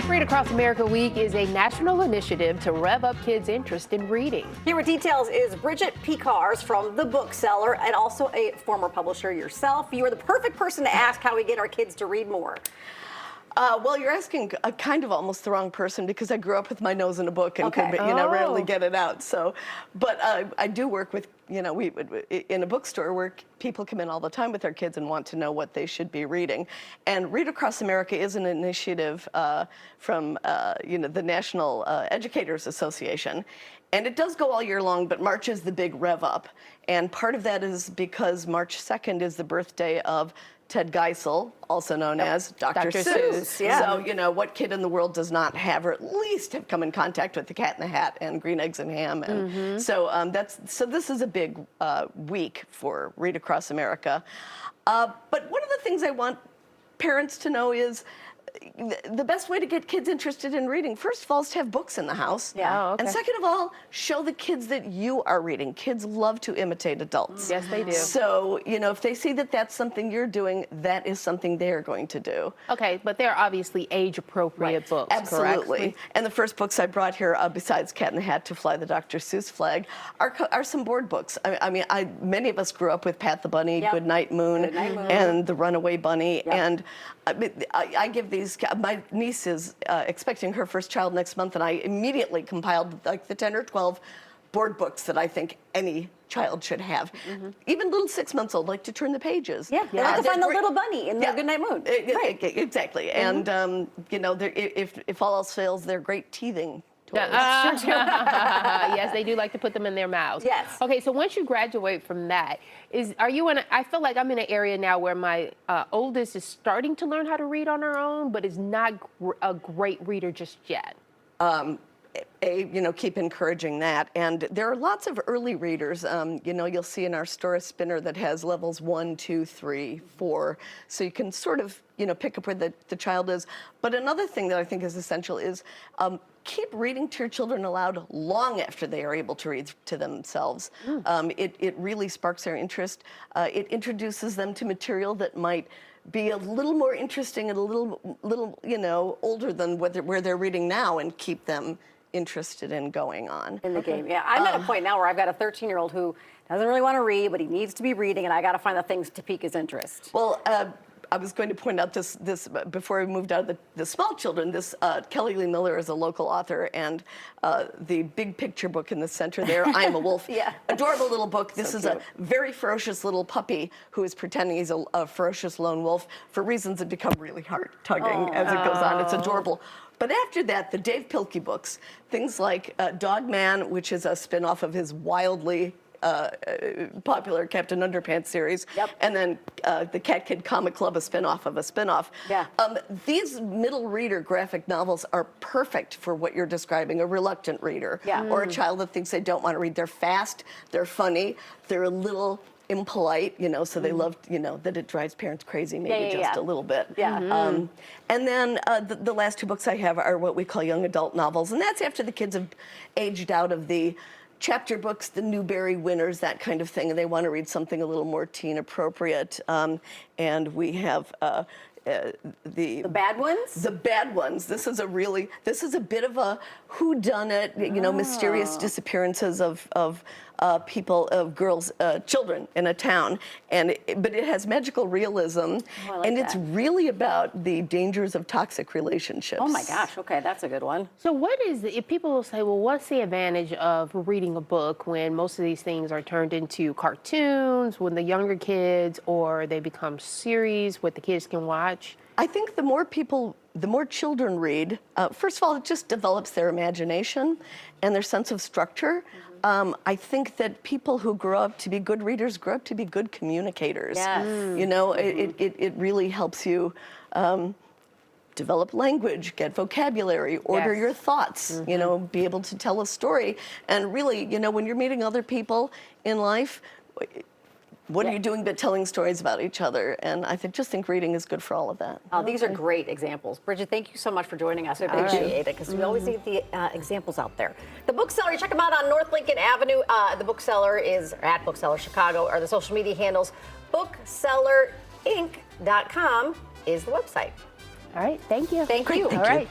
Read Across America Week is a national initiative to rev up kids' interest in reading. Here with details is Bridget Picars from The Bookseller and also a former publisher yourself. You are the perfect person to ask how we get our kids to read more. Well, you're asking kind of almost the wrong person because I grew up with my nose in a book and could, rarely get it out. So, but I do work with, we in a bookstore where people come in all the time with their kids and want to know what they should be reading. And Read Across America is an initiative from, the National Educators Association. And it does go all year long, but March is the big rev up. And part of that is because March 2nd is the birthday of Ted Geisel, also known as Dr. Seuss. Yeah. So, what kid in the world does not have, or at least have come in contact with The Cat in the Hat and Green Eggs and Ham? And so this is a big week for Read Across America. But one of the things I want parents to know is the best way to get kids interested in reading, first of all, is to have books in the house. Yeah. Oh, okay. And second of all, show the kids that you are reading. Kids love to imitate adults. Yes, they do. So, if they see that that's something you're doing, that is something they're going to do. Okay, but they're obviously age-appropriate books, Absolutely. correct? And the first books I brought here, besides Cat in the Hat to Fly the Dr. Seuss flag, are some board books. Many of us grew up with Pat the Bunny, Goodnight Moon, and The Runaway Bunny. And I give these, my niece is expecting her first child next month, and I immediately compiled like the 10 or 12 board books that I think any child should have. Even little 6 months old like to turn the pages. Yeah, they like to find the little bunny in the Goodnight Moon. Right. Exactly. And, if all else fails, they're great teething toys. Yes, they do like to put them in their mouths. Yes. Okay, so once you graduate from that, I feel like I'm in an area now where my oldest is starting to learn how to read on her own, but is not a great reader just yet. Keep encouraging that. And there are lots of early readers. You'll see in our store a spinner that has levels 1, 2, 3, 4. So you can sort of, pick up where the child is. But another thing that I think is essential is keep reading to your children aloud long after they are able to read to themselves. It really sparks their interest. It introduces them to material that might be a little more interesting and a little older than where they're reading now, and keep them interested in going on. In the game, yeah. I'm at a point now where I've got a 13-year-old who doesn't really want to read, but he needs to be reading, and I got to find the things to pique his interest. Well, I was going to point out this before we moved out of the small children. This Kelly Lee Miller is a local author, and the big picture book in the center there, I Am a Wolf. Adorable little book. This is a very ferocious little puppy who is pretending he's a ferocious lone wolf for reasons that become really heart-tugging as it goes on. It's adorable. But after that, the Dave Pilkey books, things like Dog Man, which is a spin-off of his wildly popular Captain Underpants series, and then the Cat Kid Comic Club, a spin-off of a spin-off. These middle reader graphic novels are perfect for what you're describing, a reluctant reader, or a child that thinks they don't want to read. They're fast, they're funny, they're a little impolite, so they love, that it drives parents crazy, maybe just a little bit. And then the last two books I have are what we call young adult novels, and that's after the kids have aged out of the chapter books, the Newbery winners, that kind of thing, and they want to read something a little more teen appropriate. And we have the bad ones? The bad ones. This is a bit of a whodunit, mysterious disappearances of people, of girls, children in a town, but it has magical realism, and it's really about the dangers of toxic relationships. Oh my gosh, okay, that's a good one. So if people will say, well, what's the advantage of reading a book when most of these things are turned into cartoons, when the younger kids, or they become series what the kids can watch? I think the more children read, first of all, it just develops their imagination and their sense of structure. I think that people who grow up to be good readers grow up to be good communicators. It really helps you develop language, get vocabulary, order your thoughts, be able to tell a story. And really, when you're meeting other people in life, what are you doing but telling stories about each other? And I just think reading is good for all of that. These are great examples. Bridget, thank you so much for joining us. I appreciate it, because we always need the examples out there. The Bookseller, you check them out on North Lincoln Avenue. The Bookseller is at Bookseller Chicago, or the social media handles. Booksellerinc.com is the website. All right, thank you. Thank you. Thank All you. right.